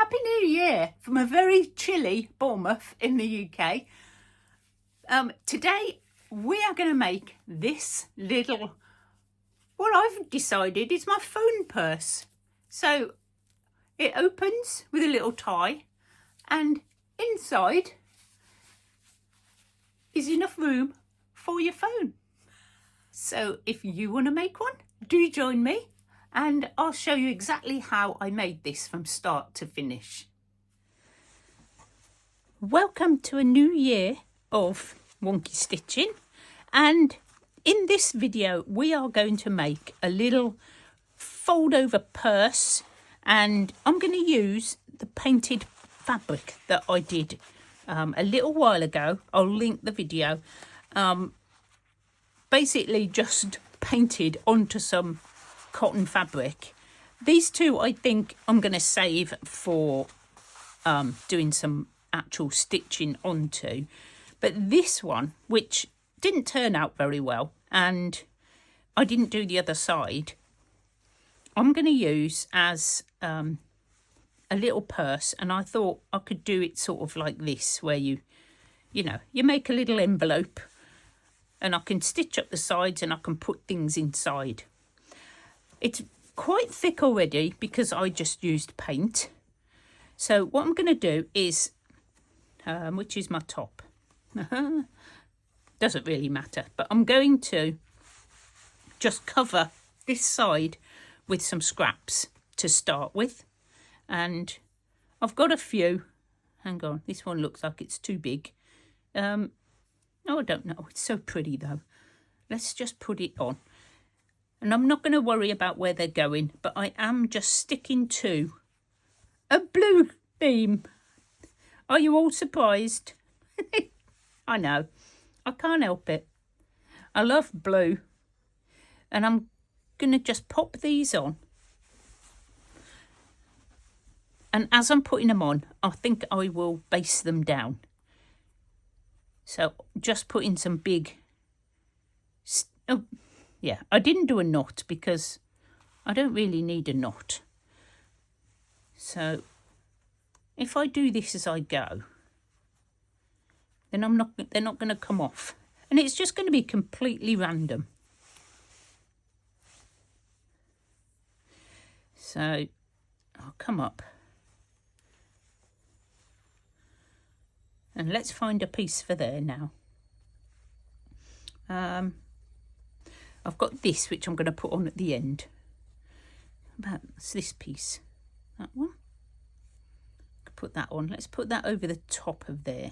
Happy New Year from a very chilly Bournemouth in the UK. Today we are going to make this little, what I've decided is my phone purse. So it opens with a little tie and inside is enough room for your phone. So if you want to make one, do join me and I'll show you exactly how I made this from start to finish. Welcome to a new year of wonky stitching, and in this video we are going to make a little fold over purse, and I'm going to use the painted fabric that I did a little while ago. I'll link the video. Basically just painted onto some cotton fabric. These two I think I'm going to save for doing some actual stitching onto, but this one, which didn't turn out very well and I didn't do the other side, I'm going to use as a little purse. And I thought I could do it sort of like this, where you make a little envelope and I can stitch up the sides and I can put things inside. It's quite thick already because I just used paint. So what I'm going to do is, which is my top, doesn't really matter, but I'm going to just cover this side with some scraps to start with. And I've got a few. Hang on, this one looks like it's too big. Oh, I don't know, it's so pretty though. Let's just put it on. And I'm not going to worry about where they're going, but I am just sticking to a blue theme. Are you all surprised? I know, I can't help it. I love blue. And I'm going to just pop these on. And as I'm putting them on, I think I will base them down. So just putting some big... Oh, yeah, I didn't do a knot because I don't really need a knot. So if I do this as I go, then they're not going to come off. And it's just going to be completely random. So I'll come up. And let's find a piece for there now. I've got this, which I'm going to put on at the end. That's this piece. That one. Put that on. Let's put that over the top of there.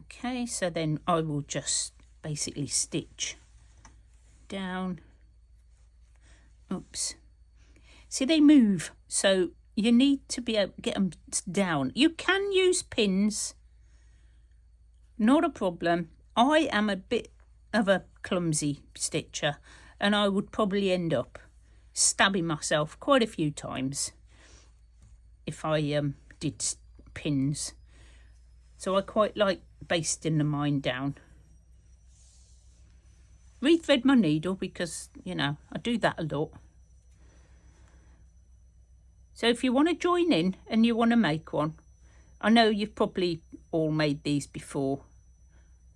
Okay, so then I will just basically stitch down. Oops. See, they move, so you need to be able to get them down. You can use pins, not a problem. I am a bit of a clumsy stitcher and I would probably end up stabbing myself quite a few times if I did pins. So I quite like basting the mine down. Rethread my needle because, I do that a lot. So if you want to join in and you want to make one, I know you've probably all made these before,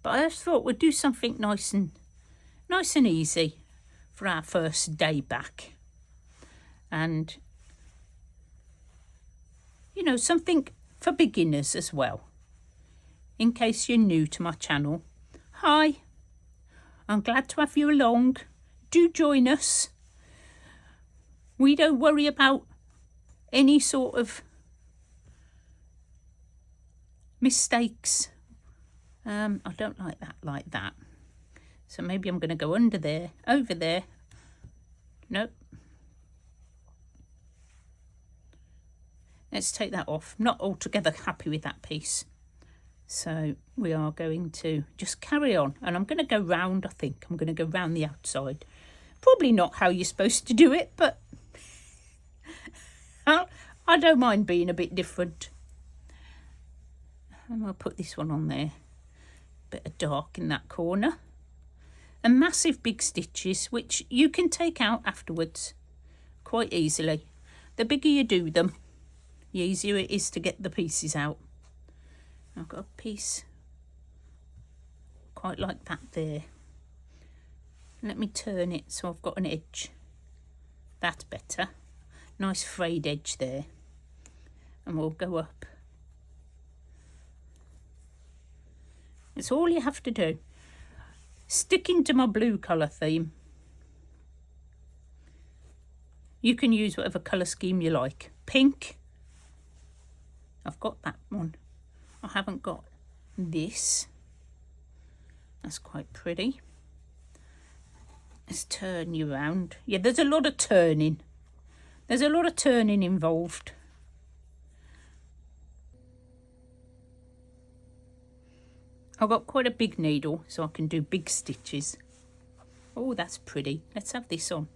but I just thought we'd do something nice and easy for our first day back. And, something for beginners as well. In case you're new to my channel, hi, I'm glad to have you along. Do join us. We don't worry about any sort of mistakes. I don't like that. So maybe I'm going to go under there, over there. Nope. Let's take that off. Not altogether happy with that piece. So we are going to just carry on. And I'm going to go round, I think. I'm going to go round the outside. Probably not how you're supposed to do it, but I don't mind being a bit different. And I'll put this one on there. Bit of dark in that corner. And massive big stitches, which you can take out afterwards quite easily. The bigger you do them, the easier it is to get the pieces out. I've got a piece quite like that there. Let me turn it so I've got an edge. That's better. Nice frayed edge there. And we'll go up. It's all you have to do. Sticking to my blue colour theme. You can use whatever colour scheme you like. Pink. I've got that one. I haven't got this. That's quite pretty. Let's turn you around. Yeah, there's a lot of turning. There's a lot of turning involved. I've got quite a big needle, so I can do big stitches. Oh, that's pretty. Let's have this on.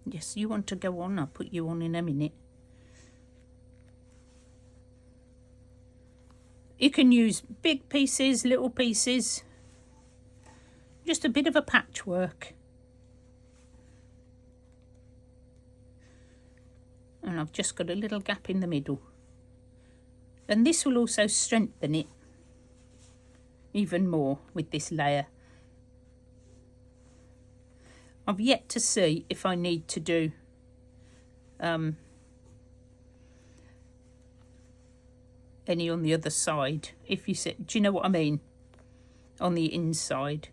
Yes, you want to go on? I'll put you on in a minute. You can use big pieces, little pieces. Just a bit of a patchwork. And I've just got a little gap in the middle. And this will also strengthen it even more with this layer. I've yet to see if I need to do any on the other side. If you said, do you know what I mean? On the inside.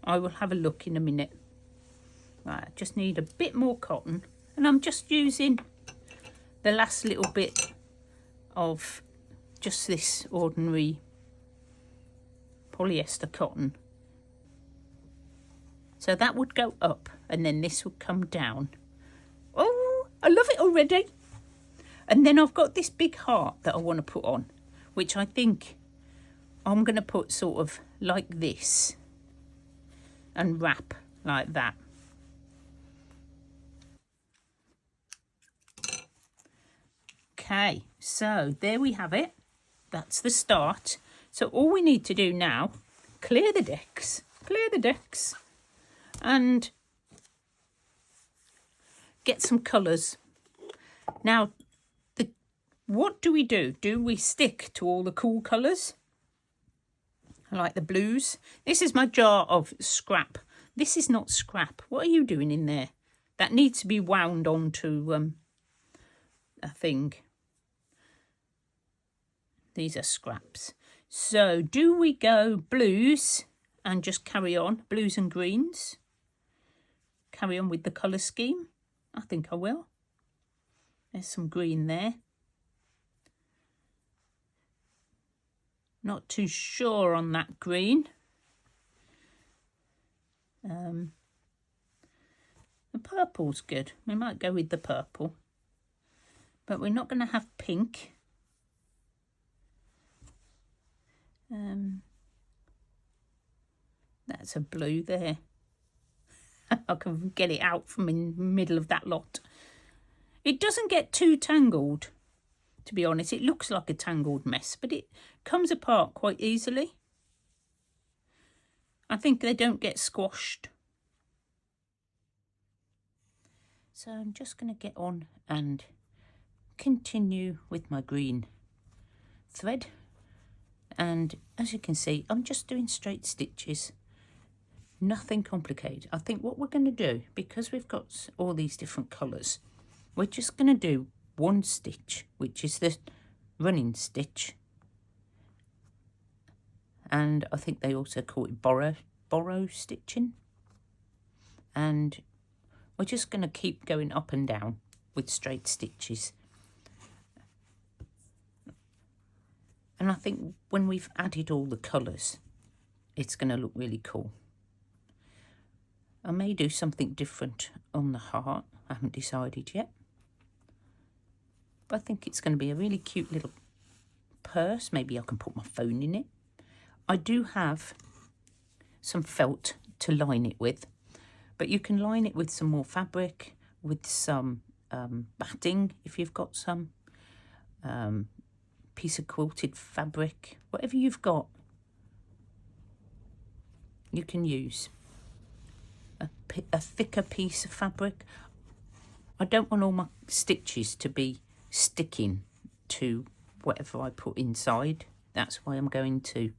I will have a look in a minute. Right, I just need a bit more cotton. And I'm just using the last little bit of just this ordinary polyester cotton. So that would go up and then this would come down. Oh, I love it already. And then I've got this big heart that I want to put on, which I think I'm going to put sort of like this and wrap like that. Okay, so there we have it. That's the start. So all we need to do now, clear the decks, and get some colours. Now, what do? Do we stick to all the cool colours? Like the blues? This is my jar of scrap. This is not scrap. What are you doing in there? That needs to be wound onto a thing. These are scraps. So do we go blues and just carry on? Blues and greens? Carry on with the colour scheme? I think I will. There's some green there. Not too sure on that green. The purple's good. We might go with the purple. But we're not going to have pink. That's a blue there. I can get it out from in the middle of that lot. It doesn't get too tangled, to be honest. It looks like a tangled mess, but it comes apart quite easily. I think they don't get squashed. So I'm just going to get on and continue with my green thread. And as you can see, I'm just doing straight stitches. Nothing complicated. I think what we're going to do, because we've got all these different colours, we're just going to do one stitch, which is the running stitch. And I think they also call it borrow stitching. And we're just going to keep going up and down with straight stitches. And I think when we've added all the colours, it's going to look really cool. I may do something different on the heart. I haven't decided yet. But I think it's going to be a really cute little purse. Maybe I can put my phone in it. I do have some felt to line it with. But you can line it with some more fabric, with some batting if you've got some. Piece of quilted fabric. Whatever you've got, you can use. a thicker piece of fabric. I don't want all my stitches to be sticking to whatever I put inside. That's why I'm going to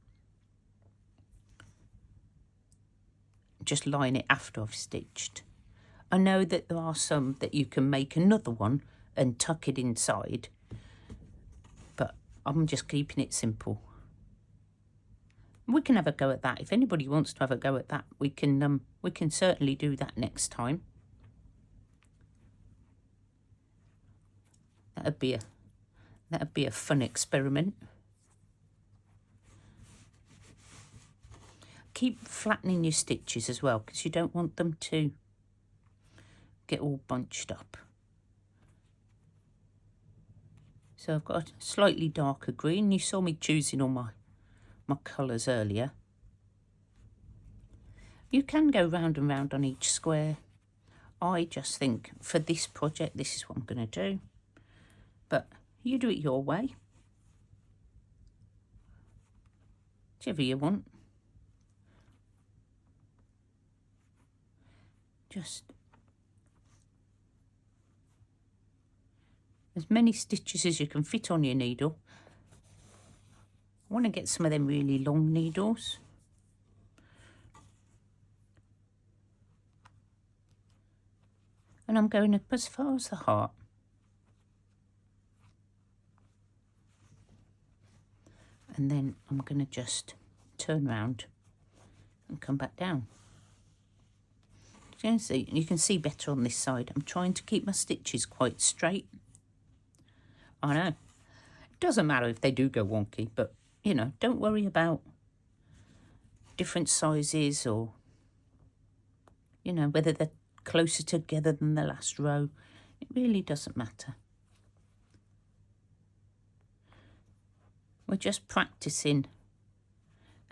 just line it after I've stitched. I know that there are some that you can make another one and tuck it inside, but I'm just keeping it simple. We can have a go at that. If anybody wants to have a go at that, we can certainly do that next time. That'd be a fun experiment. Keep flattening your stitches as well, because you don't want them to get all bunched up. So I've got a slightly darker green. You saw me choosing all my colours earlier. You can go round and round on each square. I just think for this project this is what I'm going to do, but you do it your way, whichever you want. Just as many stitches as you can fit on your needle. I want to get some of them really long needles. And I'm going up as far as the heart. And then I'm going to just turn round and come back down. You can see better on this side. I'm trying to keep my stitches quite straight. I know. It doesn't matter if they do go wonky, but you know, don't worry about different sizes or, you know, whether they're closer together than the last row. It really doesn't matter. We're just practicing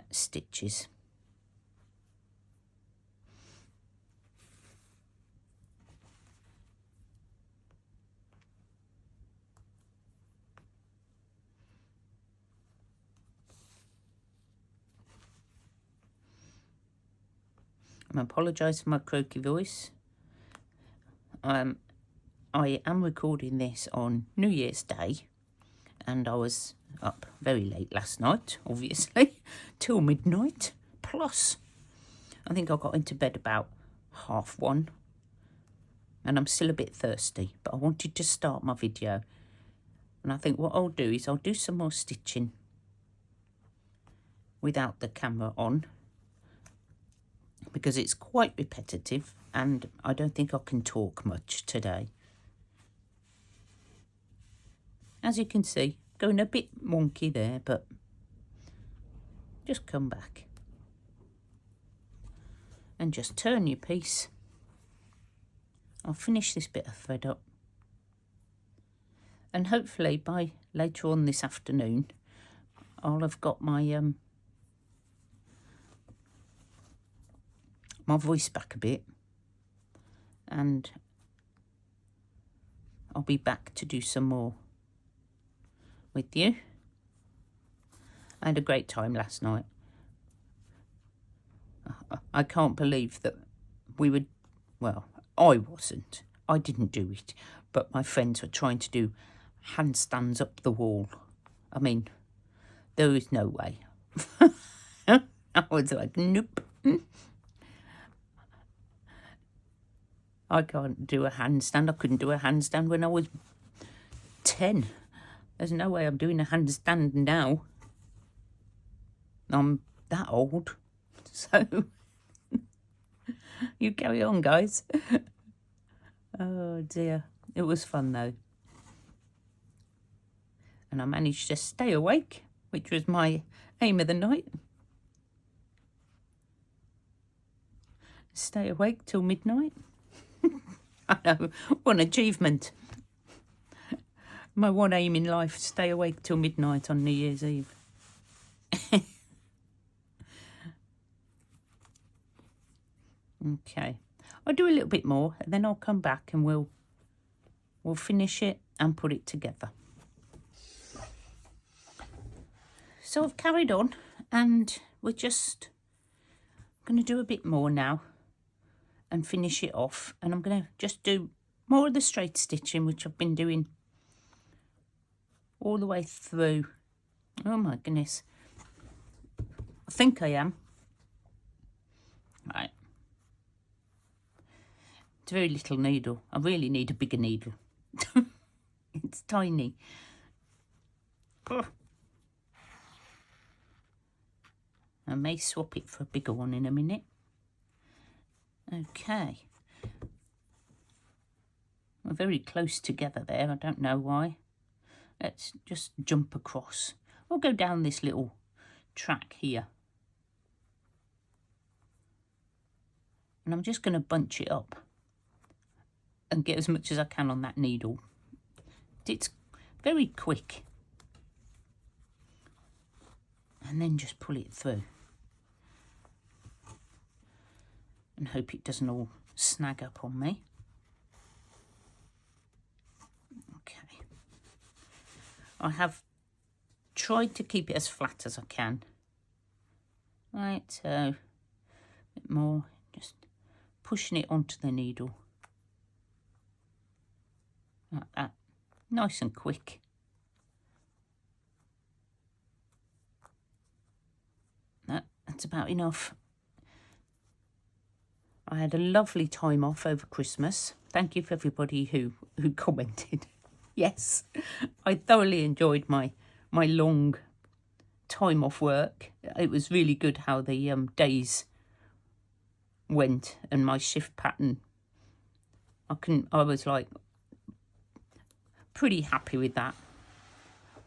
stitches. I apologise for my croaky voice. I am recording this on New Year's Day, and I was up very late last night, obviously, till midnight. Plus, I think I got into bed about 1:30, and I'm still a bit thirsty, but I wanted to start my video. And I think what I'll do is I'll do some more stitching without the camera on, because it's quite repetitive and I don't think I can talk much today. As you can see, going a bit wonky there, but just come back and just turn your piece. I'll finish this bit of thread up, and hopefully by later on this afternoon I'll have got my my voice back a bit, and I'll be back to do some more with you. I had a great time last night. I can't believe that we would, well, I wasn't. I didn't do it, but my friends were trying to do handstands up the wall. I mean, there is no way. I was like, nope. I can't do a handstand. I couldn't do a handstand when I was 10. There's no way I'm doing a handstand now. I'm that old. So, you carry on, guys. Oh, dear. It was fun, though. And I managed to stay awake, which was my aim of the night. Stay awake till midnight. I know, what an achievement. My one aim in life, stay awake till midnight on New Year's Eve. Okay, I'll do a little bit more and then I'll come back and we'll finish it and put it together. So I've carried on and we're just going to do a bit more now. and finish it off. And I'm going to just do more of the straight stitching, which I've been doing all the way through. Oh my goodness. I think I am. Right. It's a very little needle. I really need a bigger needle. It's tiny. Oh. I may swap it for a bigger one in a minute. Okay. We're very close together there. I don't know why. Let's just jump across. We'll go down this little track here. And I'm just going to bunch it up and get as much as I can on that needle. It's very quick. And then just pull it through. And hope it doesn't all snag up on me. Okay. I have tried to keep it as flat as I can. Right, so a bit more, just pushing it onto the needle. Like that. Nice and quick. That's about enough. I had a lovely time off over Christmas. Thank you for everybody who commented. Yes, I thoroughly enjoyed my long time off work. It was really good how the days went and my shift pattern. I was like pretty happy with that.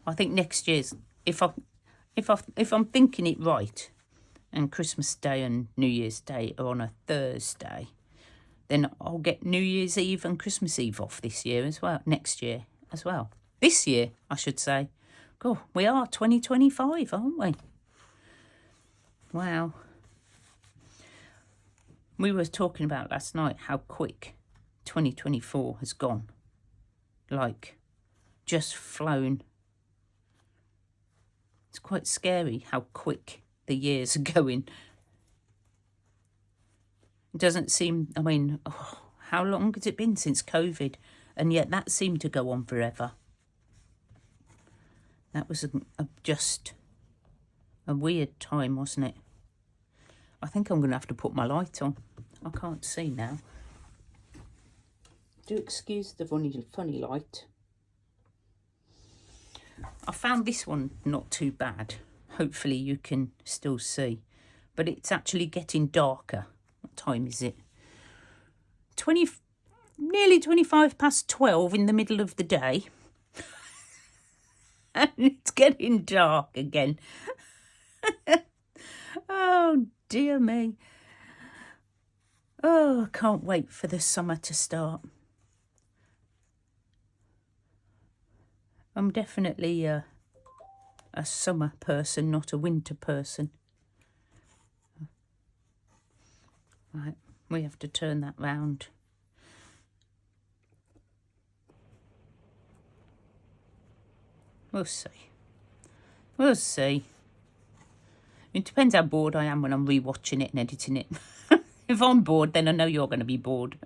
I think next year's, if I'm thinking it right, and Christmas Day and New Year's Day are on a Thursday, then I'll get New Year's Eve and Christmas Eve off this year as well, next year as well. This year, I should say. God, we are 2025, aren't we? Wow. We were talking about last night how quick 2024 has gone. Like, just flown. It's quite scary how quick the years are going. It doesn't seem, I mean, how long has it been since COVID? And yet that seemed to go on forever. That was just a weird time, wasn't it? I think I'm going to have to put my light on. I can't see now. Do excuse the funny light. I found this one not too bad. Hopefully you can still see. But it's actually getting darker. What time is it? Nearly 25 past 12 in the middle of the day. And it's getting dark again. Oh, dear me. Oh, I can't wait for the summer to start. I'm definitely a summer person, not a winter person. Right, we have to turn that round. We'll see. We'll see. It depends how bored I am when I'm rewatching it and editing it. If I'm bored, then I know you're going to be bored.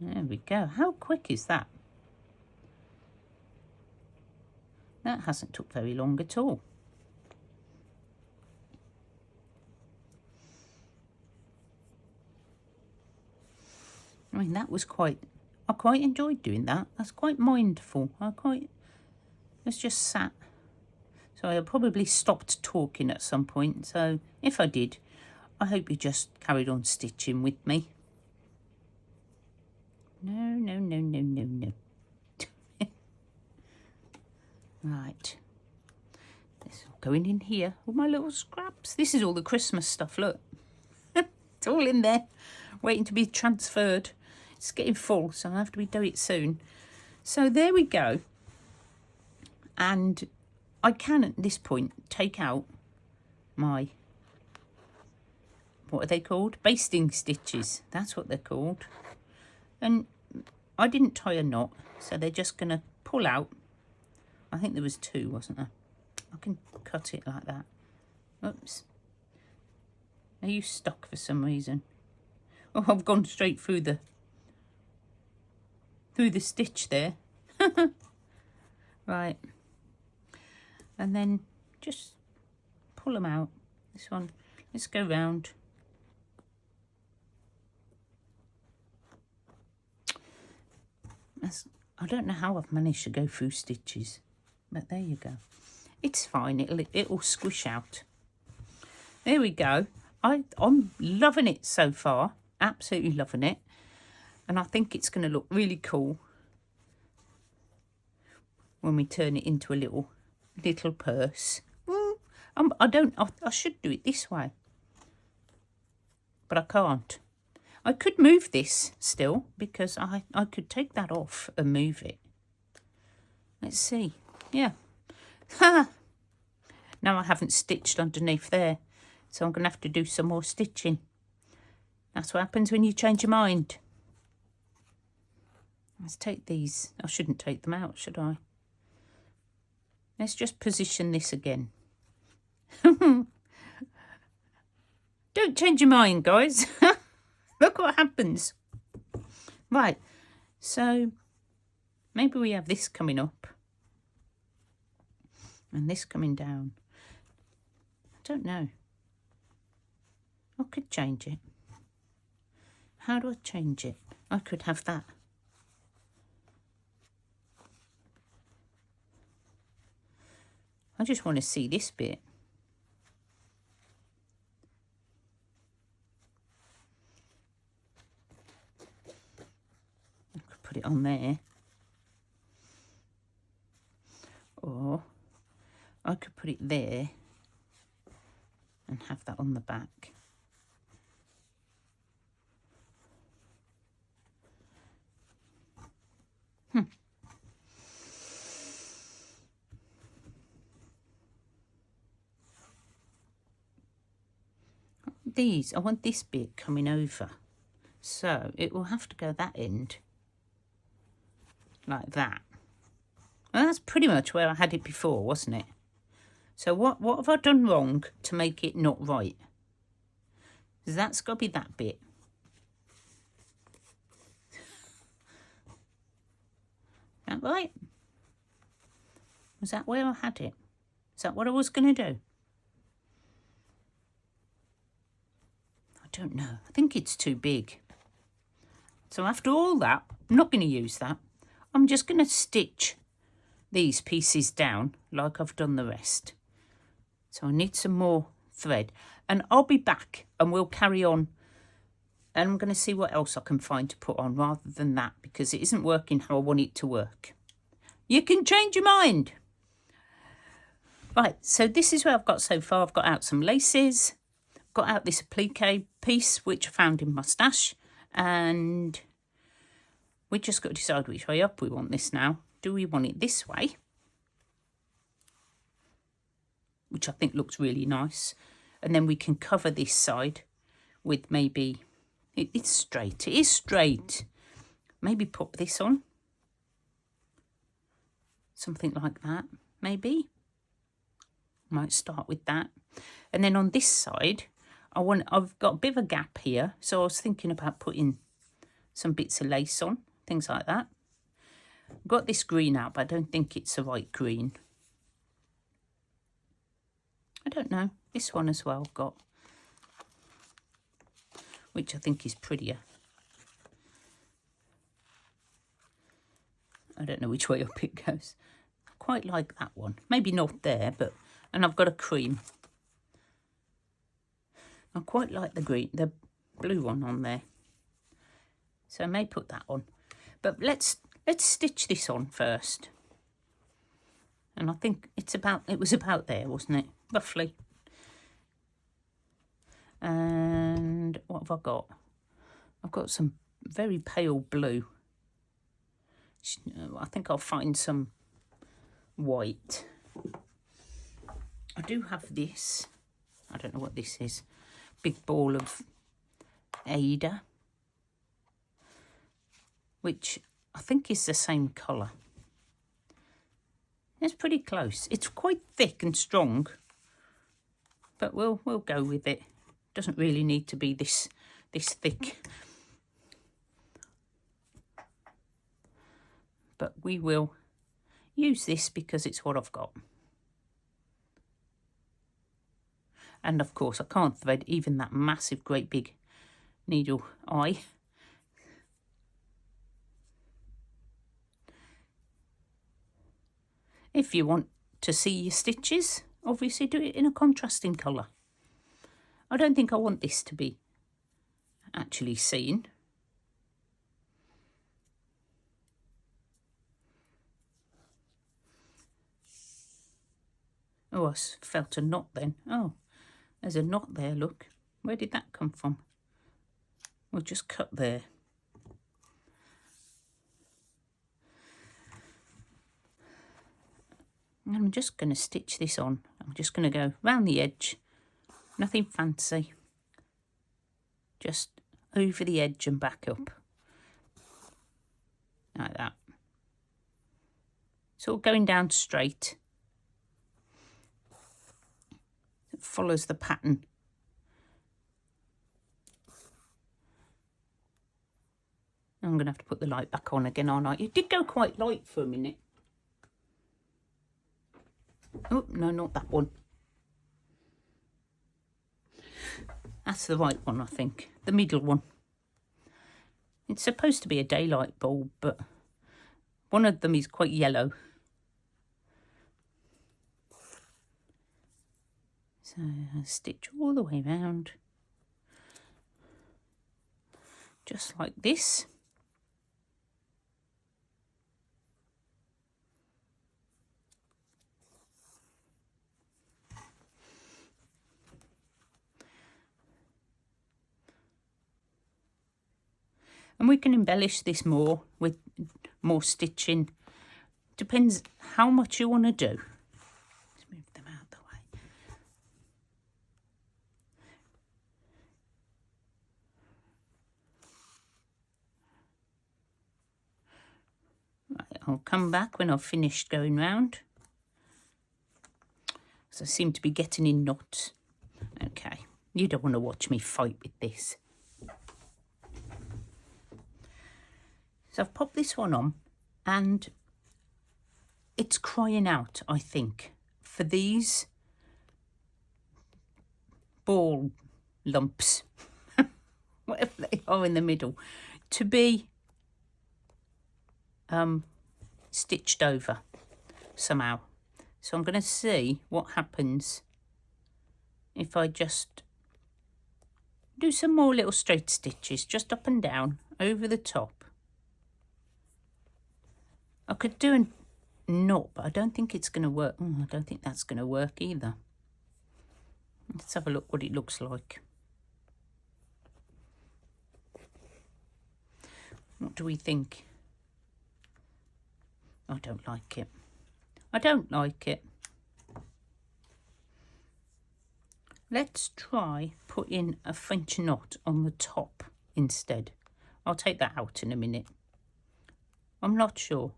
There we go. How quick is that? That hasn't took very long at all. I mean, that was I quite enjoyed doing that. That's quite mindful. It's just sat. So I probably stopped talking at some point. So if I did, I hope you just carried on stitching with me. No. Right. This all going in here. All my little scraps. This is all the Christmas stuff, look. It's all in there, waiting to be transferred. It's getting full, so I'll have to do it soon. So there we go. And I can, at this point, take out my what are they called? Basting stitches. That's what they're called. And I didn't tie a knot, so they're just going to pull out. I think there was 2, wasn't there? I can cut it like that. Oops. Are you stuck for some reason? Oh, I've gone straight through the stitch there. Right. And then just pull them out. This one. Let's go round. I don't know how I've managed to go through stitches, but there you go. It's fine. It'll squish out. There we go. I'm loving it so far. Absolutely loving it. And I think it's going to look really cool when we turn it into a little purse. I should do it this way, but I can't. I could move this still, because I could take that off and move it. Let's see. Yeah. Ha! Now I haven't stitched underneath there, so I'm going to have to do some more stitching. That's what happens when you change your mind. Let's take these. I shouldn't take them out, should I? Let's just position this again. Don't change your mind, guys. Look what happens. Right, so maybe we have this coming up and this coming down. I don't know. I could change it. How do I change it? I could have that. I just want to see this bit. I could put it on there. Or I could put it there and have that on the back. I want this bit coming over, so it will have to go that end like that. Well, that's pretty much where I had it before, wasn't it? So what have I done wrong to make it not right? That's got to be that bit. That right? Was that where I had it? Is that what I was going to do? I don't know. I think it's too big. So after all that, I'm not going to use that. I'm just going to stitch these pieces down like I've done the rest. So I need some more thread. And I'll be back and we'll carry on. And I'm going to see what else I can find to put on rather than that, because it isn't working how I want it to work. You can change your mind. Right, so this is where I've got so far. I've got out some laces. Got out this applique piece, which I found in my stash. And we just got to decide which way up we want this now. Do we want it this way? Which I think looks really nice. And then we can cover this side with maybe... It's straight. It is straight. Maybe put this on. Something like that, maybe. Might start with that. And then on this side, I've got a bit of a gap here. So I was thinking about putting some bits of lace on, things like that. I've got this green out, but I don't think it's the right green. I don't know. This one as well I've got, which I think is prettier. I don't know which way up it goes. I quite like that one. Maybe not there, but... And I've got a cream. I quite like the blue one on there. So I may put that on. But let's stitch this on first. And I think it was about there, wasn't it? Roughly. And what have I got? I've got some very pale blue. I think I'll find some white. I do have this. I don't know what this is. big ball of Ada, which I think is the same colour. It's pretty close. It's quite thick and strong, but we'll go with it. Doesn't really need to be this thick. But we will use this because it's what I've got. And of course I can't thread even that massive great big needle eye. If you want to see your stitches, obviously do it in a contrasting colour. I don't think I want this to be actually seen. Oh, I felt a knot then. Oh, there's a knot there, look. Where did that come from? We'll just cut there. And I'm just going to stitch this on. I'm just going to go round the edge. Nothing fancy. Just over the edge and back up. Like that. It's all going down straight. It follows the pattern. I'm going to have to put the light back on again, aren't I? It did go quite light for a minute. Oh, no, not that one. That's the right one, I think. The middle one. It's supposed to be a daylight bulb, but one of them is quite yellow. So I stitch all the way around. Just like this. And we can embellish this more with more stitching. Depends how much you want to do. Let's move them out of the way. Right, I'll come back when I've finished going round. So I seem to be getting in knots. Okay, you don't want to watch me fight with this. So I've popped this one on and it's crying out, I think, for these ball lumps, whatever they are in the middle, to be stitched over somehow. So I'm going to see what happens if I just do some more little straight stitches, just up and down, over the top. I could do a knot, but I don't think it's going to work. I don't think that's going to work either. Let's have a look what it looks like. What do we think? I don't like it. I don't like it. Let's try putting a French knot on the top instead. I'll take that out in a minute. I'm not sure.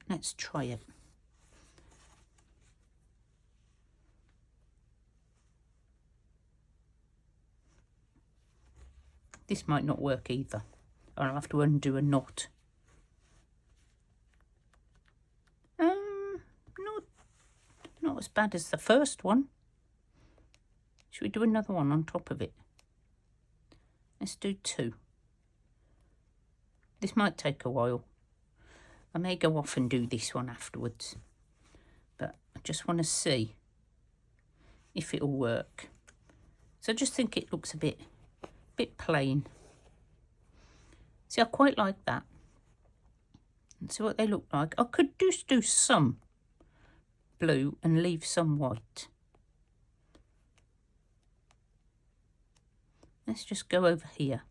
Let's try it. This might not work either. I'll have to undo a knot. Not as bad as the first one. Should we do another one on top of it? Let's do two. This might take a while. I may go off and do this one afterwards, but I just want to see if it'll work. So I just think it looks a bit plain. See, I quite like that. And see what they look like. I could just do some blue and leave some white. Let's just go over here.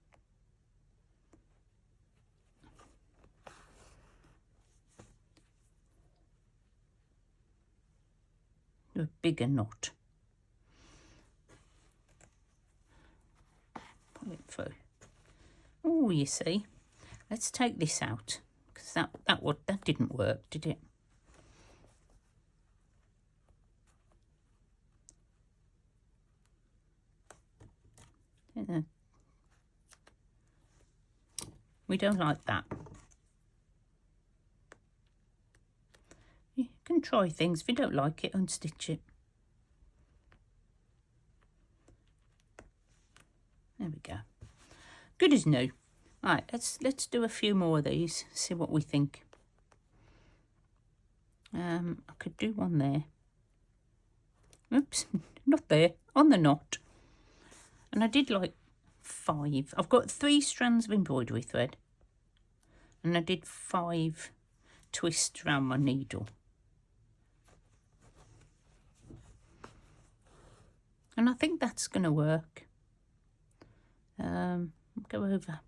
Do a bigger knot. Oh, you see, let's take this out, because that didn't work, did it? We don't like that. You can try things. If you don't like it, unstitch it. There we go. Good as new. Right, let's do a few more of these, see what we think. I could do one there. Oops, not there, on the knot. And I did like 5. I've got 3 strands of embroidery thread. And I did 5 twists around my needle. And I think that's going to work. Go over.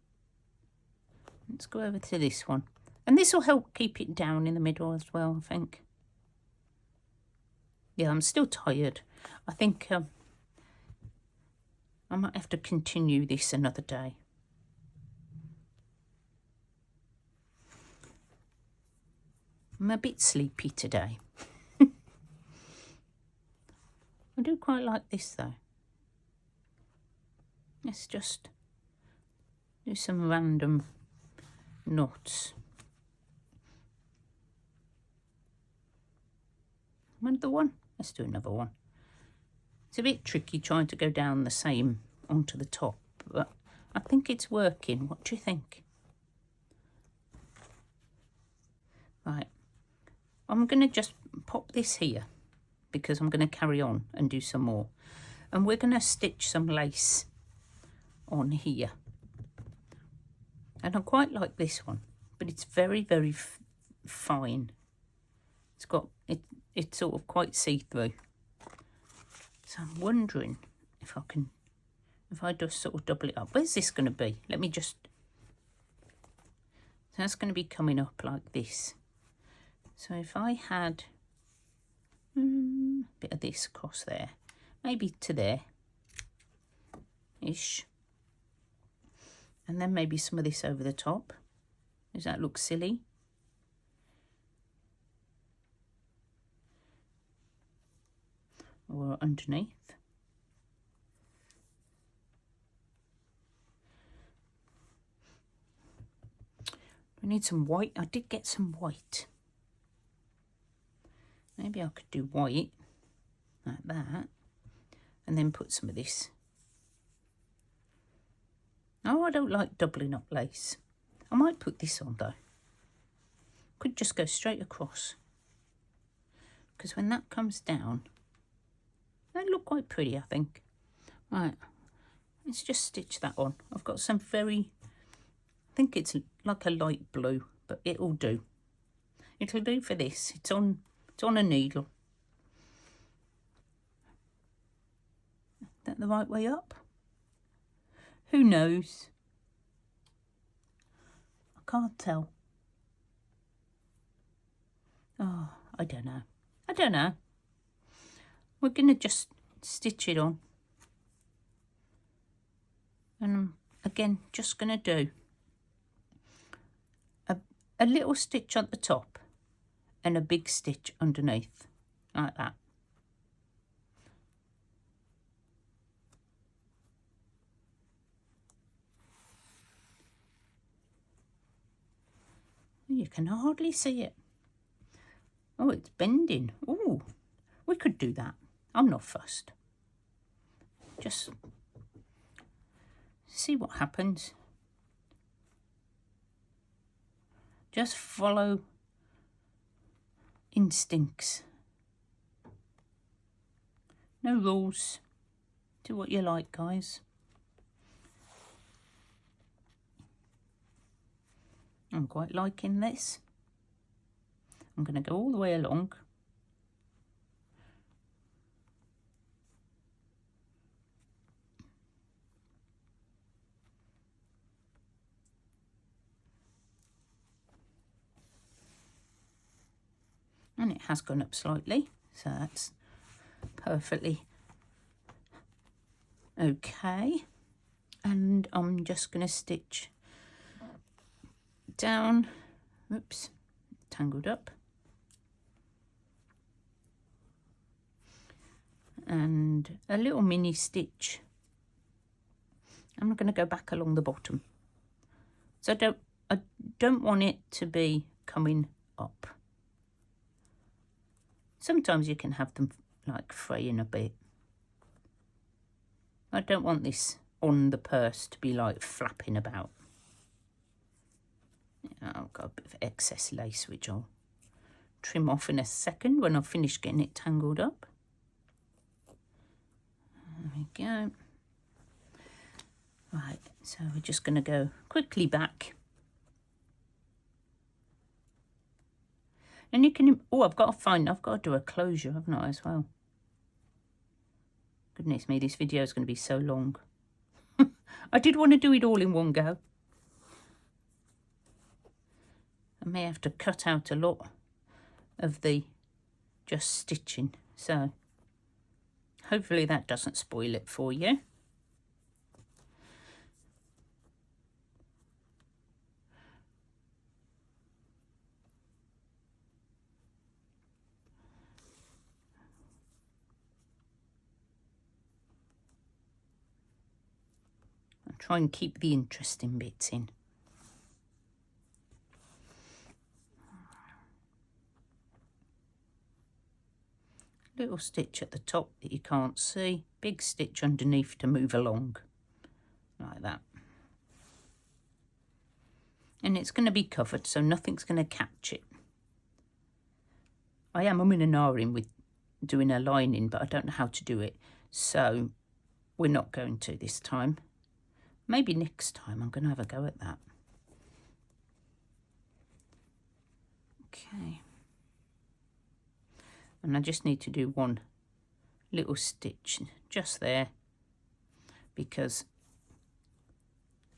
Let's go over to this one. And this will help keep it down in the middle as well, I think. Yeah, I'm still tired. I think I might have to continue this another day. I'm a bit sleepy today. I do quite like this though. Let's just do some random knots. Another one? Let's do another one. It's a bit tricky trying to go down the same onto the top, but I think it's working. What do you think? Right, I'm going to just pop this here because I'm going to carry on and do some more. And we're going to stitch some lace on here. And I quite like this one, but it's very, very fine. It's got, it's sort of quite see-through. So I'm wondering if I just sort of double it up. Where's this going to be? Let me just, so that's going to be coming up like this. So if I had a bit of this across there, maybe to there-ish. And then maybe some of this over the top. Does that look silly? Or underneath. I need some white. I did get some white. Maybe I could do white like that. And then put some of this. Oh, I don't like doubling up lace. I might put this on though. Could just go straight across. Because when that comes down, they look quite pretty, I think. Right, let's just stitch that on. I've got some very, I think it's like a light blue, but it'll do. It'll do for this. It's on a needle. Is that the right way up? Who knows? I can't tell. Oh, I don't know. I don't know. We're going to just stitch it on. And I'm, again, just going to do a little stitch at the top and a big stitch underneath, like that. You can hardly see it. Oh, it's bending. Oh, we could do that. I'm not fussed. Just see what happens. Just follow instincts. No rules. Do what you like, guys. I'm quite liking this. I'm going to go all the way along. And it has gone up slightly, so that's perfectly okay. And I'm just going to stitch down. Oops, tangled up. And a little mini stitch. I'm going to go back along the bottom. So I don't want it to be coming up. Sometimes you can have them like fraying a bit. I don't want this on the purse to be like flapping about. I've got a bit of excess lace which I'll trim off in a second when I've finished getting it tangled up. There we go. Right, so we're just going to go quickly back. And you can, oh, I've got to do a closure, haven't I, as well? Goodness me, this video is going to be so long. I did want to do it all in one go. I may have to cut out a lot of the just stitching, so hopefully that doesn't spoil it for you. I'll try and keep the interesting bits in. Little stitch at the top that you can't see, big stitch underneath to move along, like that. And it's going to be covered, so nothing's going to catch it. I am umming and ahhing with doing a lining, but I don't know how to do it, so we're not going to this time. Maybe next time I'm going to have a go at that. Okay. And I just need to do one little stitch just there, because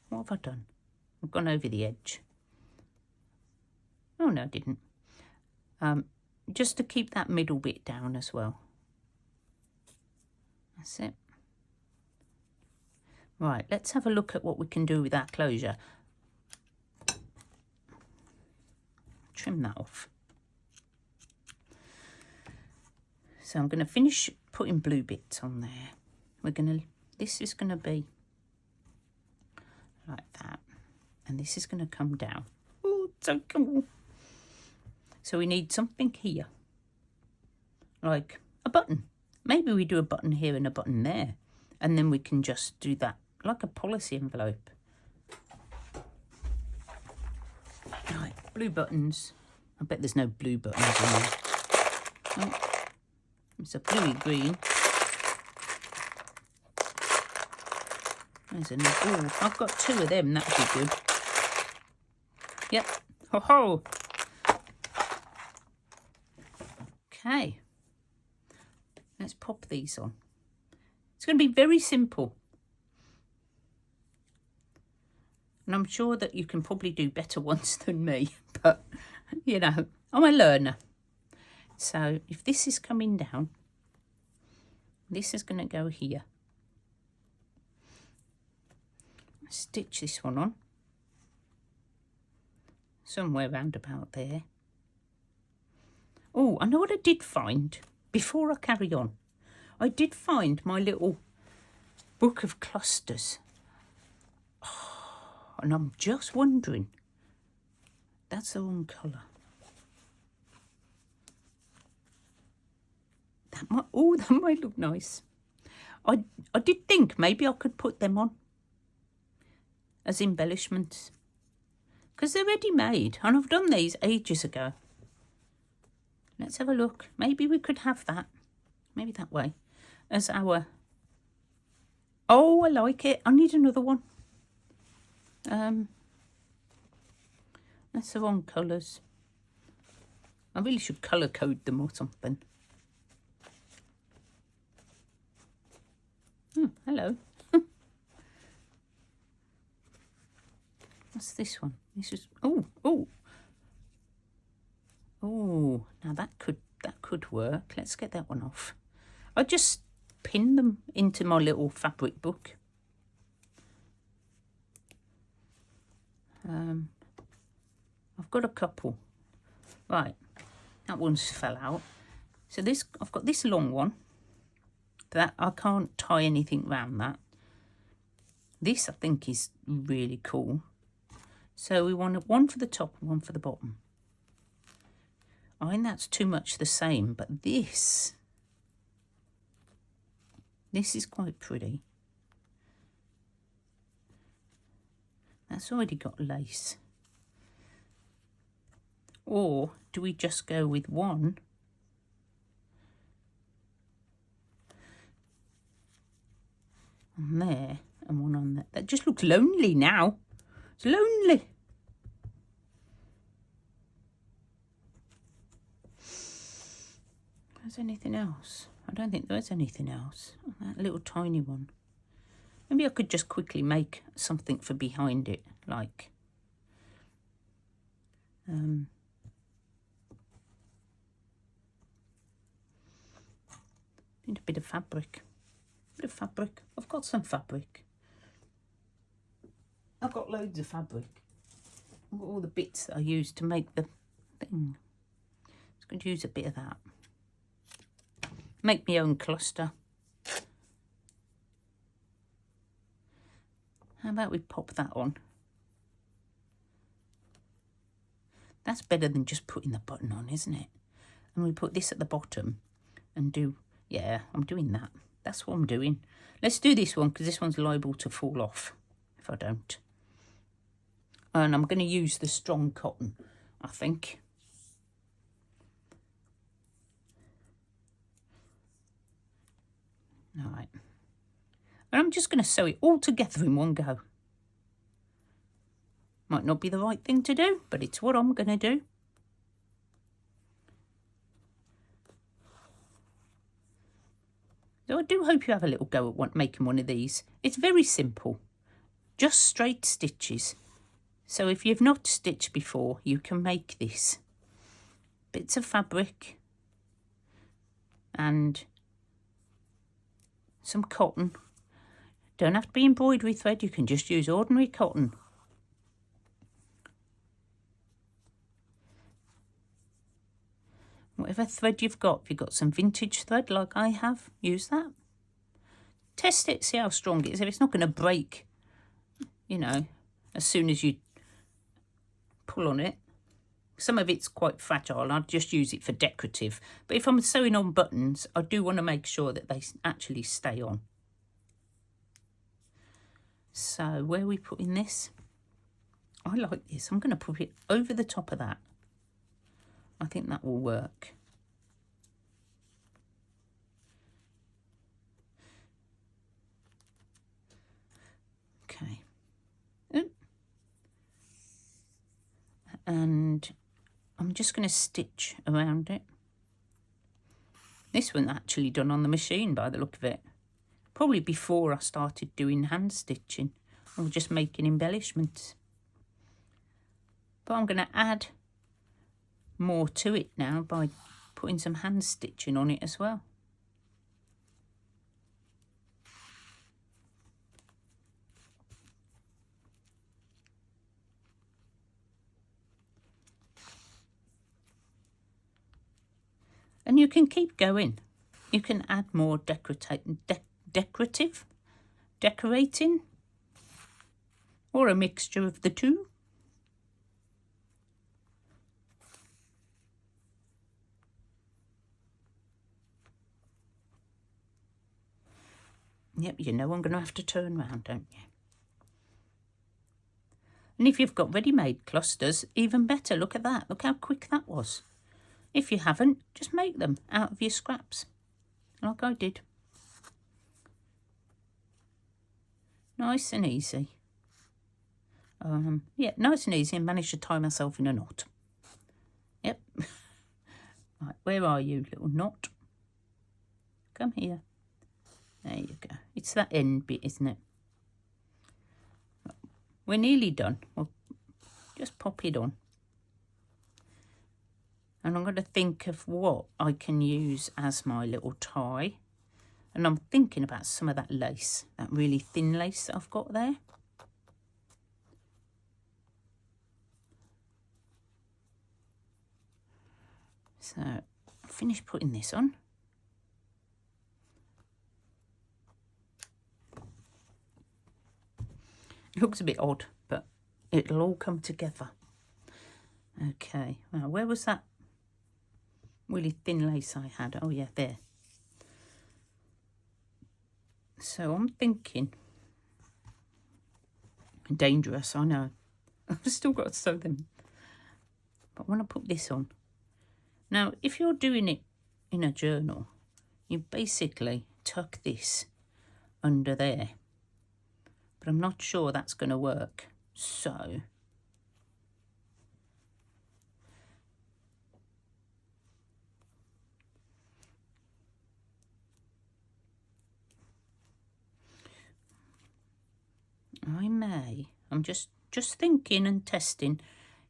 what have I done? I've gone over the edge. Oh no, I didn't. Just to keep that middle bit down as well. That's it. Right, let's have a look at what we can do with our closure. Trim that off. So I'm going to finish putting blue bits on there. This is going to be like that. And this is going to come down. Oh, so cool. So we need something here. Like a button. Maybe we do a button here and a button there. And then we can just do that like a policy envelope. Right, blue buttons. I bet there's no blue buttons in there. Oh. It's a bluey green. There's another. Oh, I've got two of them. That'd be good. Yep. Ho ho. Okay. Let's pop these on. It's going to be very simple. And I'm sure that you can probably do better ones than me. But, you know, I'm a learner. So if this is coming down, this is going to go here. Stitch this one on. Somewhere round about there. Oh, I know what I did find before I carry on. I did find my little book of clusters. Oh, and I'm just wondering, that's the wrong colour. That might look nice. I did think maybe I could put them on as embellishments, because they're ready made, and I've done these ages ago. Let's have a look. Maybe we could have that, maybe that way, as our... Oh, I like it. I need another one. That's the wrong colours. I really should colour code them or something. Oh, hello. What's this one? This is oh. Now that could work. Let's get that one off. I just pin them into my little fabric book. I've got a couple. Right, that one's fell out. So this, I've got this long one. That I can't tie anything around that. This I think is really cool. So we want one for the top and one for the bottom. I think that's too much the same, but this is quite pretty. That's already got lace. Or do we just go with one? On there and one on there. That just looks lonely now. It's lonely. Is there anything else? I don't think there is anything else. Oh, that little tiny one. Maybe I could just quickly make something for behind it, like need a bit of fabric. I've got some fabric. I've got loads of fabric. I've got all the bits that I used to make the thing. I'm going to use a bit of that. Make my own cluster. How about we pop that on? That's better than just putting the button on, isn't it? And we put this at the bottom and do, yeah, I'm doing that. That's what I'm doing. Let's do this one because this one's liable to fall off if I don't. And I'm going to use the strong cotton, I think. All right. And I'm just going to sew it all together in one go. Might not be the right thing to do, but it's what I'm going to do. So I do hope you have a little go at making one of these. It's very simple. Just straight stitches. So if you've not stitched before, you can make this. Bits of fabric and some cotton. Don't have to be embroidery thread, you can just use ordinary cotton. Whatever thread you've got, if you've got some vintage thread like I have, use that. Test it, see how strong it is. If it's not going to break, you know, as soon as you pull on it. Some of it's quite fragile, I'd just use it for decorative. But if I'm sewing on buttons, I do want to make sure that they actually stay on. So where are we putting this? I like this. I'm going to put it over the top of that. I think that will work. Okay. And I'm just going to stitch around it. This one actually done on the machine by the look of it. Probably before I started doing hand stitching or just making embellishments. But I'm going to add more to it now by putting some hand stitching on it as well. And you can keep going. You can add more decorating, or a mixture of the two. Yep, you know I'm going to have to turn round, don't you? And if you've got ready-made clusters, even better. Look at that. Look how quick that was. If you haven't, just make them out of your scraps, like I did. Nice and easy. Yeah, nice and easy, and managed to tie myself in a knot. Yep. Right, where are you, little knot? Come here. There you go. It's that end bit, isn't it? We're nearly done. We'll just pop it on. And I'm going to think of what I can use as my little tie. And I'm thinking about some of that lace, that really thin lace that I've got there. So I finished putting this on. It looks a bit odd, but it'll all come together. Okay, well, where was that really thin lace I had? Oh yeah, there. So I'm thinking, dangerous, I know. I've still got to sew them. But when I put this on, now if you're doing it in a journal, you basically tuck this under there. But I'm not sure that's going to work. So I may. I'm just thinking and testing.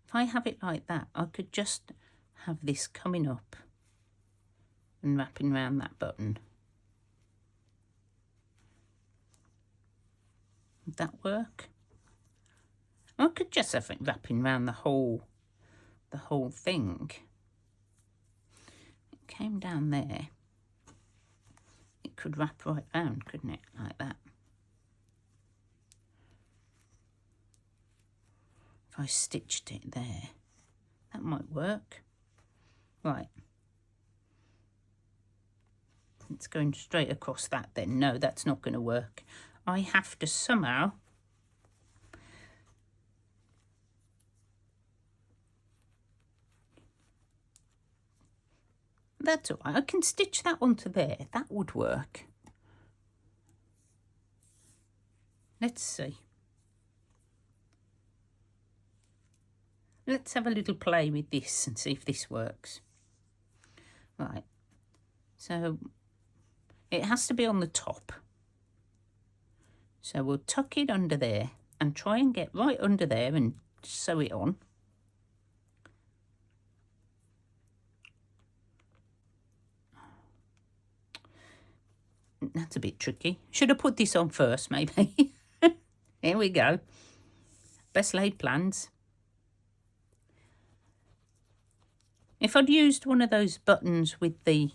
If I have it like that, I could just have this coming up and wrapping around that button. Would that work? I could just have it wrapping around the whole thing. It came down there. It could wrap right round, couldn't it? Like that. If I stitched it there, that might work. Right. It's going straight across that then. No, that's not going to work. I have to somehow that's all right. I can stitch that onto there. That would work. Let's see. Let's have a little play with this and see if this works. Right. So it has to be on the top. So we'll tuck it under there and try and get right under there and sew it on. That's a bit tricky. Should have put this on first, maybe. Here we go. Best laid plans. If I'd used one of those buttons with the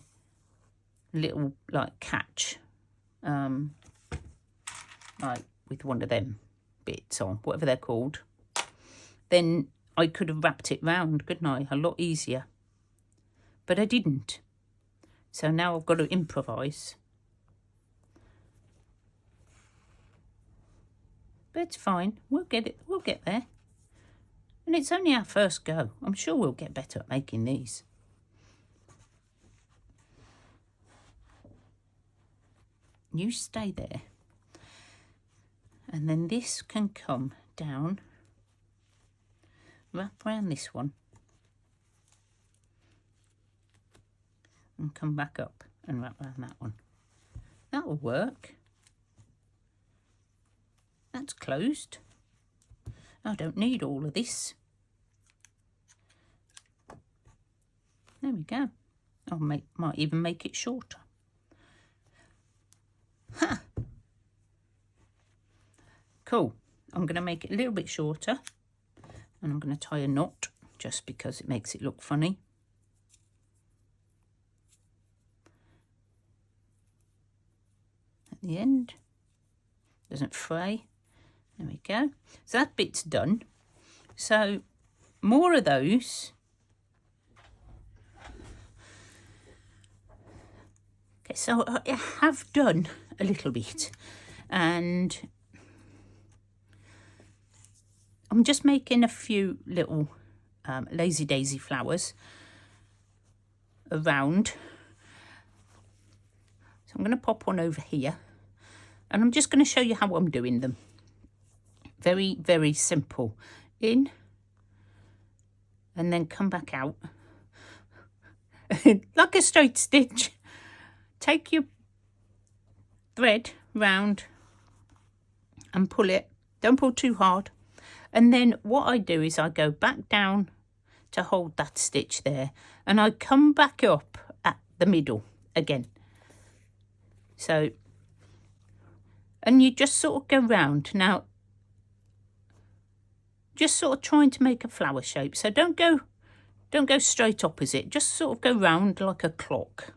little, like, catch, like with one of them bits on, whatever they're called, then I could have wrapped it round, couldn't I? A lot easier. But I didn't. So now I've got to improvise. But it's fine. We'll get it. We'll get there. And it's only our first go. I'm sure we'll get better at making these. You stay there. And then this can come down, wrap around this one, and come back up and wrap around that one. That'll work. That's closed. I don't need all of this. There we go. Might even make it shorter. Ha! Cool. I'm going to make it a little bit shorter, and I'm going to tie a knot just because it makes it look funny. At the end, doesn't fray. There we go. So that bit's done. So more of those. Okay, so I have done a little bit, and I'm just making a few little lazy daisy flowers around. So I'm going to pop one over here, and I'm just going to show you how I'm doing them. Very, very simple. In, and then come back out. Like a straight stitch. Take your thread round and pull it. Don't pull too hard. And then what I do is I go back down to hold that stitch there, and I come back up at the middle again. So, and you just sort of go round. Now, just sort of trying to make a flower shape. So don't go Don't go straight opposite, just sort of go round like a clock.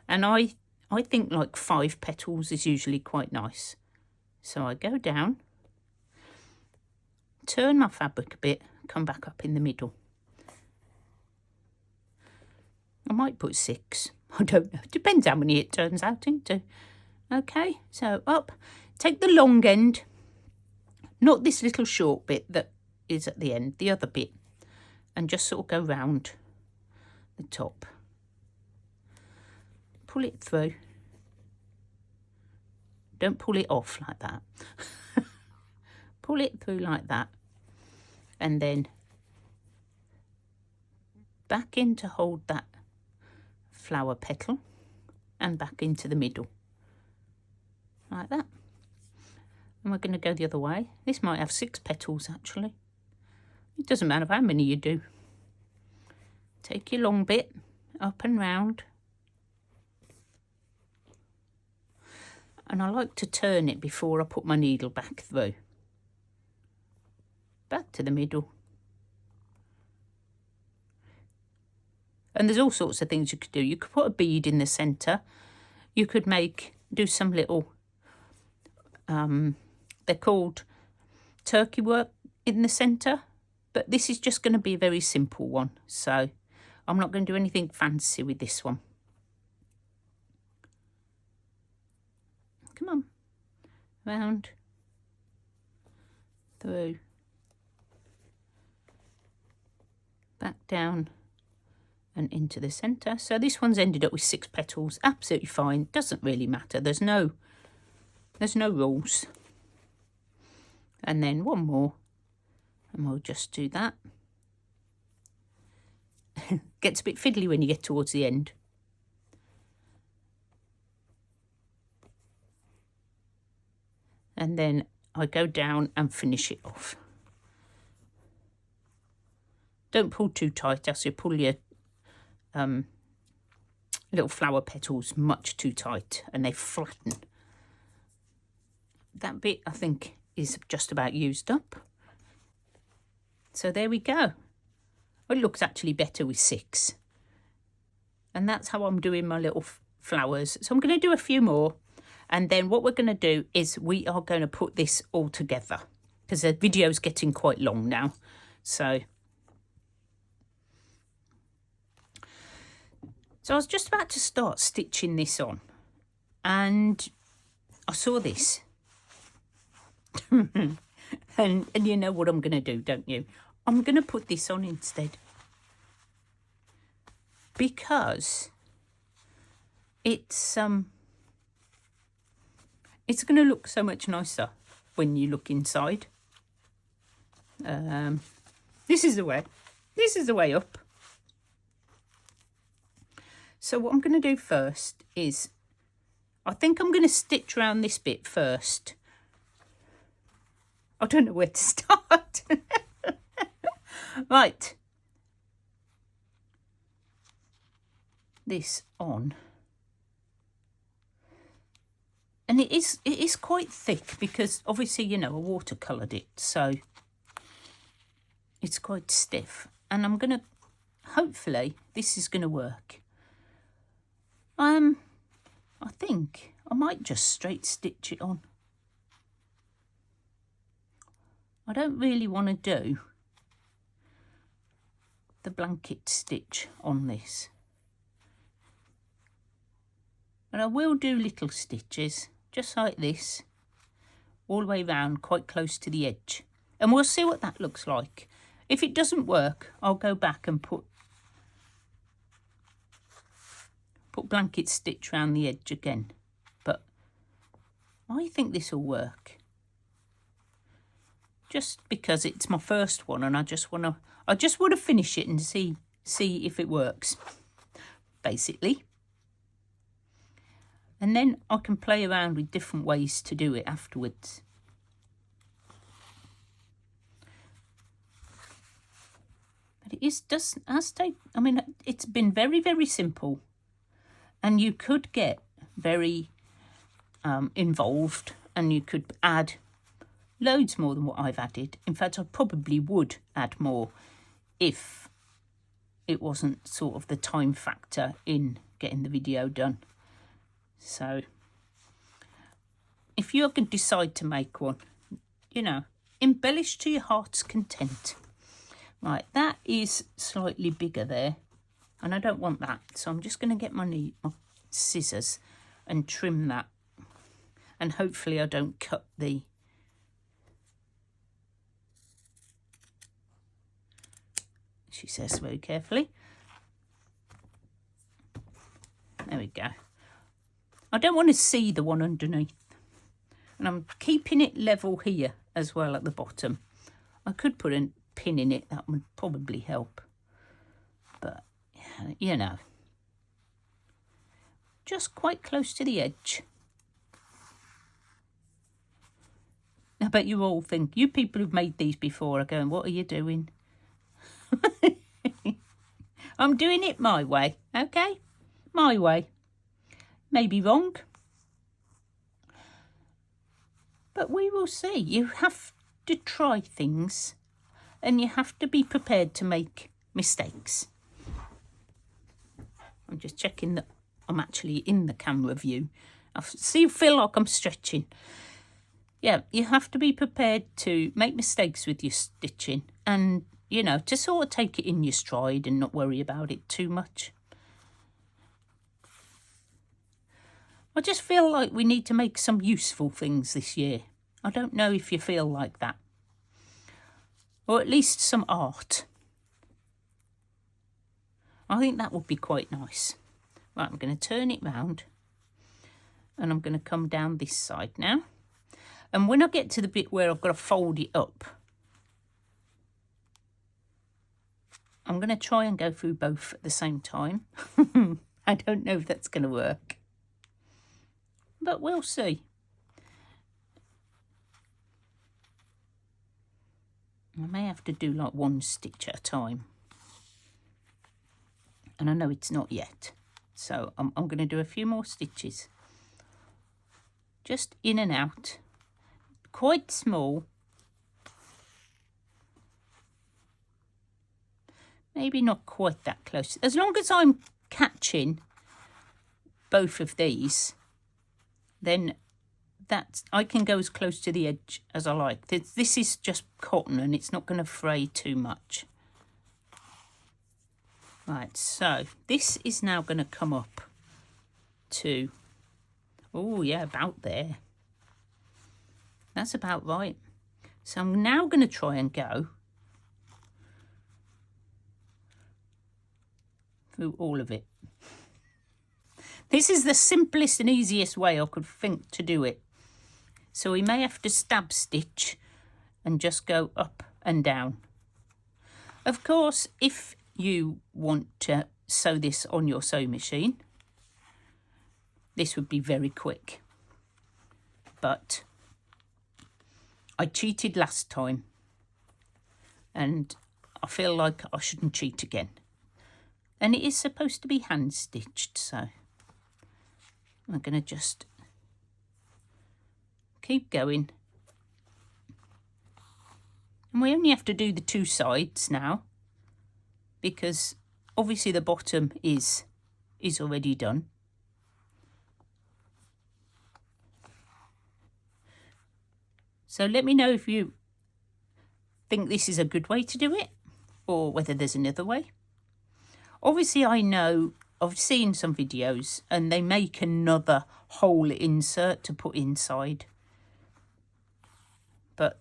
And I think like 5 petals is usually quite nice. So I go down, turn my fabric a bit, come back up in the middle. I might put 6, I don't know, depends how many it turns out into. Okay, so up, take the long end, not this little short bit that is at the end, the other bit, and just sort of go round the top. Pull it through. Don't pull it off like that. Pull it through like that, and then back in to hold that flower petal and back into the middle like that. And we're going to go the other way. This might have 6 petals actually. It doesn't matter how many you do. Take your long bit up and round, and I like to turn it before I put my needle back through. Back to the middle. And there's all sorts of things you could do. You could put a bead in the centre. You could do some little, they're called turkey work in the centre. But this is just going to be a very simple one. So I'm not going to do anything fancy with this one. Come on. Round. Through. Back down. And into the centre. So this one's ended up with 6 petals. Absolutely fine. Doesn't really matter. There's no rules. And then one more. And we'll just do that. Gets a bit fiddly when you get towards the end. And then I go down and finish it off. Don't pull too tight, else you pull your little flower petals much too tight and they flatten. That bit I think is just about used up. So there we go. It looks actually better with 6. And that's how I'm doing my little flowers. So I'm going to do a few more. And then what we're going to do is we are going to put this all together. Because the video's getting quite long now. So I was just about to start stitching this on. And I saw this. and you know what I'm going to do, don't you? I'm going to put this on instead. Because it's going to look so much nicer when you look inside. This is the way. This is the way up. So what I'm going to do first is, I think I'm going to stitch around this bit first. I don't know where to start. Right. This on. And it is quite thick because obviously, you know, I watercoloured it, so it's quite stiff. And I'm going to, hopefully, this is going to work. I think I might just straight stitch it on. I don't really want to do the blanket stitch on this. But I will do little stitches, just like this, all the way round, quite close to the edge. And we'll see what that looks like. If it doesn't work, I'll go back and put blanket stitch around the edge again. But I think this will work. Just because it's my first one and I just want to finish it and see if it works, basically. And then I can play around with different ways to do it afterwards. But it's been very, very simple. And you could get very involved and you could add loads more than what I've added. In fact, I probably would add more if it wasn't sort of the time factor in getting the video done. So if you can decide to make one, you know, embellish to your heart's content. Right, that is slightly bigger there, and I don't want that, so I'm just going to get my scissors and trim that, and hopefully I don't cut the she says very carefully. There we go. I don't want to see the one underneath, and I'm keeping it level here as well at the bottom. I could put a pin in it, that would probably help, but you know, just quite close to the edge. I bet you all think, you people who've made these before are going, what are you doing? I'm doing it my way, okay? My way. Maybe wrong, but we will see. You have to try things, and you have to be prepared to make mistakes. I'm just checking that I'm actually in the camera view. I feel like I'm stretching. Yeah, you have to be prepared to make mistakes with your stitching, and, you know, to sort of take it in your stride and not worry about it too much. I just feel like we need to make some useful things this year. I don't know if you feel like that. Or at least some art. I think that would be quite nice. Right, I'm going to turn it round, and I'm going to come down this side now. And when I get to the bit where I've got to fold it up, I'm going to try and go through both at the same time. I don't know if that's going to work, but we'll see. I may have to do like one stitch at a time. And I know it's not yet. So I'm going to do a few more stitches. Just in and out. Quite small. Maybe not quite that close. As long as I'm catching both of these, then I can go as close to the edge as I like. This is just cotton, and it's not going to fray too much. Right, so this is now going to come up to, oh yeah, about there. That's about right. So I'm now going to try and go through all of it. This is the simplest and easiest way I could think to do it. So we may have to stab stitch and just go up and down. Of course, if you want to sew this on your sewing machine, this would be very quick. But I cheated last time, and I feel like I shouldn't cheat again. And it is supposed to be hand stitched, so I'm going to just keep going. And we only have to do the two sides now, because obviously the bottom is already done. So let me know if you think this is a good way to do it, or whether there's another way. Obviously I know, I've seen some videos and they make another hole insert to put inside. But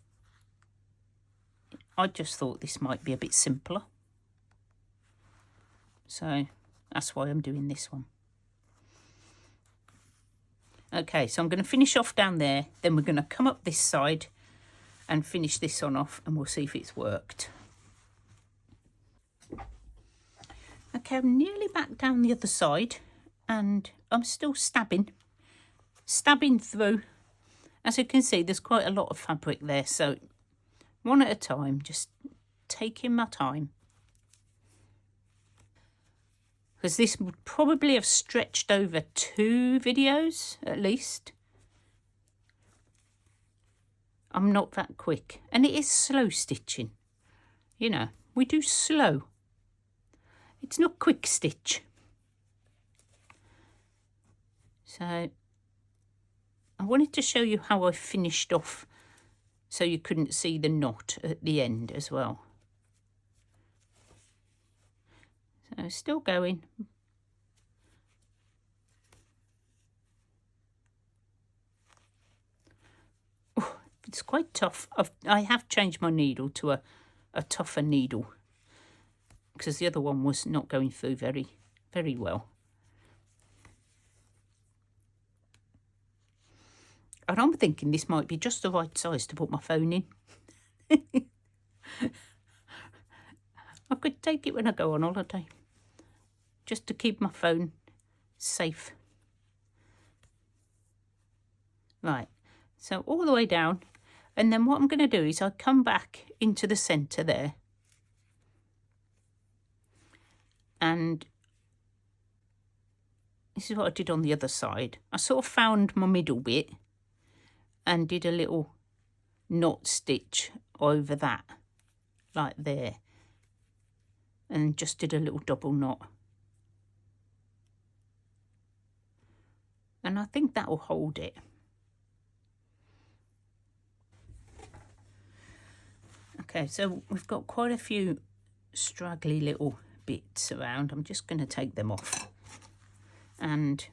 I just thought this might be a bit simpler. So that's why I'm doing this one. Okay, so I'm going to finish off down there. Then we're going to come up this side and finish this one off, and we'll see if it's worked. Okay, I'm nearly back down the other side, and I'm still stabbing through. As you can see, there's quite a lot of fabric there, so one at a time, just taking my time. Because this would probably have stretched over 2 videos at least. I'm not that quick, and it is slow stitching, you know, We do slow. It's not quick stitch. So I wanted to show you how I finished off so you couldn't see the knot at the end as well. So still going. Oh, it's quite tough. I have changed my needle to a tougher needle because the other one was not going through very well. And I'm thinking this might be just the right size to put my phone in. I could take it when I go on holiday, just to keep my phone safe. Right, so all the way down, and then what I'm going to do is I come back into the centre there, and this is what I did on the other side. I sort of found my middle bit and did a little knot stitch over that, like there, and just did a little double knot. And I think that will hold it. Okay, so we've got quite a few straggly little bits around. I'm just going to take them off. And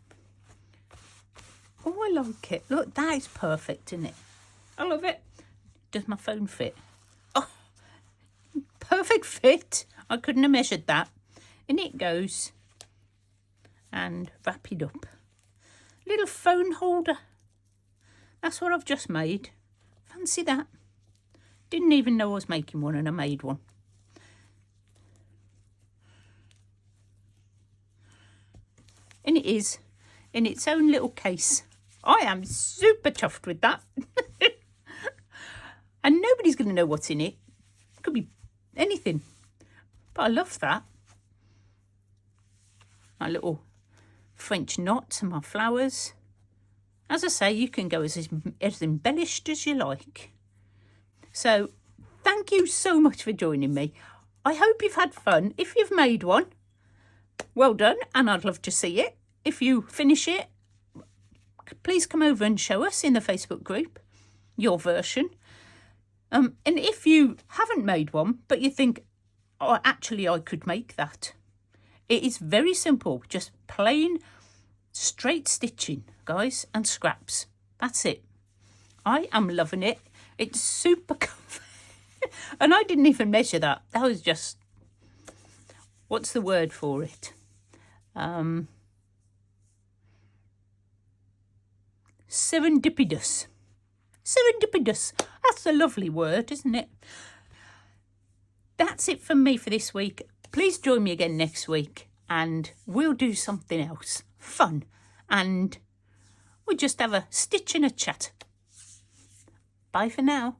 oh, I like it. Look, that is perfect, isn't it? I love it. Does my phone fit? Oh, perfect fit. I couldn't have measured that. And it goes. And wrap it up. Little phone holder. That's what I've just made. Fancy that. Didn't even know I was making one and I made one. And it is in its own little case. I am super chuffed with that. And nobody's going to know what's in it. It could be anything. But I love that. My little French knots and my flowers. As I say, you can go as embellished as you like. So thank you so much for joining me. I hope you've had fun. If you've made one, well done, and I'd love to see it. If you finish it, please come over and show us in the Facebook group your version. And if you haven't made one, but you think, oh, actually I could make that. It is very simple, just plain straight stitching, guys, and scraps. That's it. I am loving it. It's super comfy. And I didn't even measure that. That was just, what's the word for it? Serendipitous. Serendipitous. That's a lovely word, isn't it? That's it from me for this week. Please join me again next week and we'll do something else fun. And we'll just have a stitch and a chat. Bye for now.